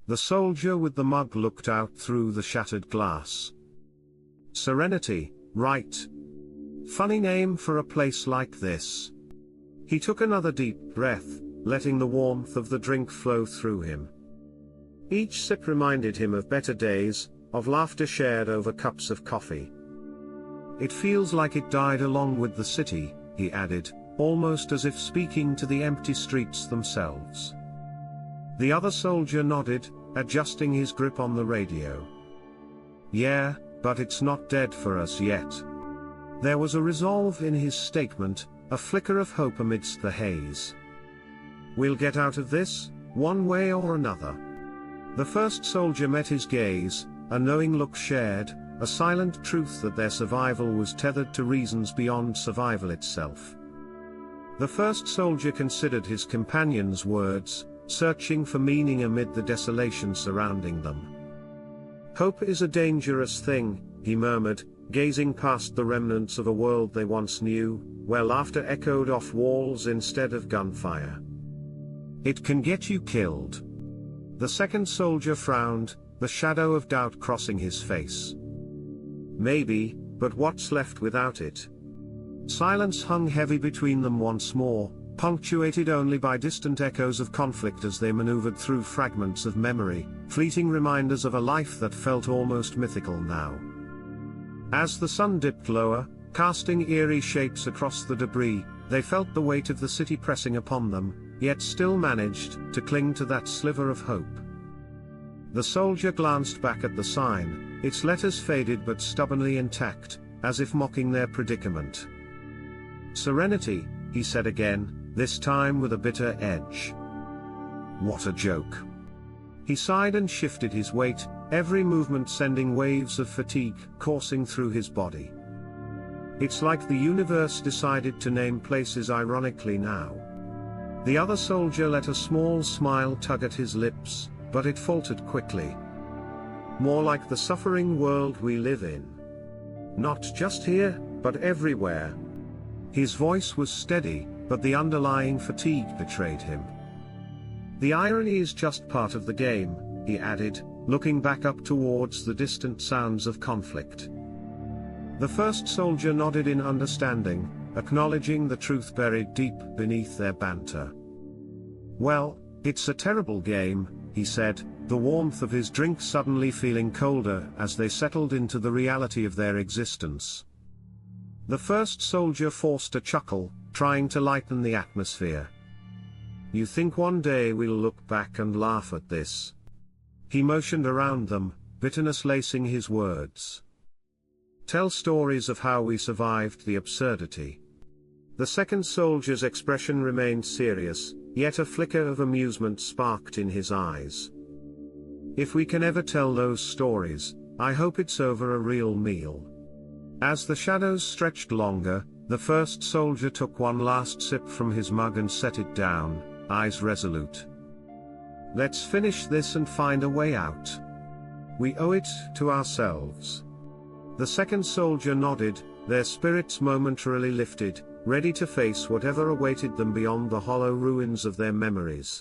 The soldier with the mug looked out through the shattered glass. Serenity, right? Funny name for a place like this. He took another deep breath, letting the warmth of the drink flow through him. Each sip reminded him of better days, of laughter shared over cups of coffee. It feels like it died along with the city, he added, almost as if speaking to the empty streets themselves. The other soldier nodded, adjusting his grip on the radio. Yeah, but it's not dead for us yet. There was a resolve in his statement, a flicker of hope amidst the haze. We'll get out of this, one way or another. The first soldier met his gaze, a knowing look shared, a silent truth that their survival was tethered to reasons beyond survival itself. The first soldier considered his companion's words, searching for meaning amid the desolation surrounding them. Hope is a dangerous thing, he murmured, gazing past the remnants of a world they once knew, where laughter echoed off walls instead of gunfire. It can get you killed. The second soldier frowned, the shadow of doubt crossing his face. Maybe, but what's left without it? Silence hung heavy between them once more, punctuated only by distant echoes of conflict as they maneuvered through fragments of memory, fleeting reminders of a life that felt almost mythical now. As the sun dipped lower, casting eerie shapes across the debris, they felt the weight of the city pressing upon them, yet still managed to cling to that sliver of hope. The soldier glanced back at the sign, its letters faded but stubbornly intact, as if mocking their predicament. Serenity, he said again, this time with a bitter edge. What a joke. He sighed and shifted his weight, every movement sending waves of fatigue coursing through his body. It's like the universe decided to name places ironically now. The other soldier let a small smile tug at his lips, but it faltered quickly. More like the suffering world we live in. Not just here, but everywhere. His voice was steady, but the underlying fatigue betrayed him. The irony is just part of the game, he added, looking back up towards the distant sounds of conflict. The first soldier nodded in understanding, acknowledging the truth buried deep beneath their banter. Well, it's a terrible game, he said, the warmth of his drink suddenly feeling colder as they settled into the reality of their existence. The first soldier forced a chuckle, trying to lighten the atmosphere. You think one day we'll look back and laugh at this? He motioned around them, bitterness lacing his words. Tell stories of how we survived the absurdity. The second soldier's expression remained serious, yet a flicker of amusement sparked in his eyes. If we can ever tell those stories, I hope it's over a real meal. As the shadows stretched longer, the first soldier took one last sip from his mug and set it down, eyes resolute. Let's finish this and find a way out. We owe it to ourselves. The second soldier nodded, their spirits momentarily lifted, ready to face whatever awaited them beyond the hollow ruins of their memories.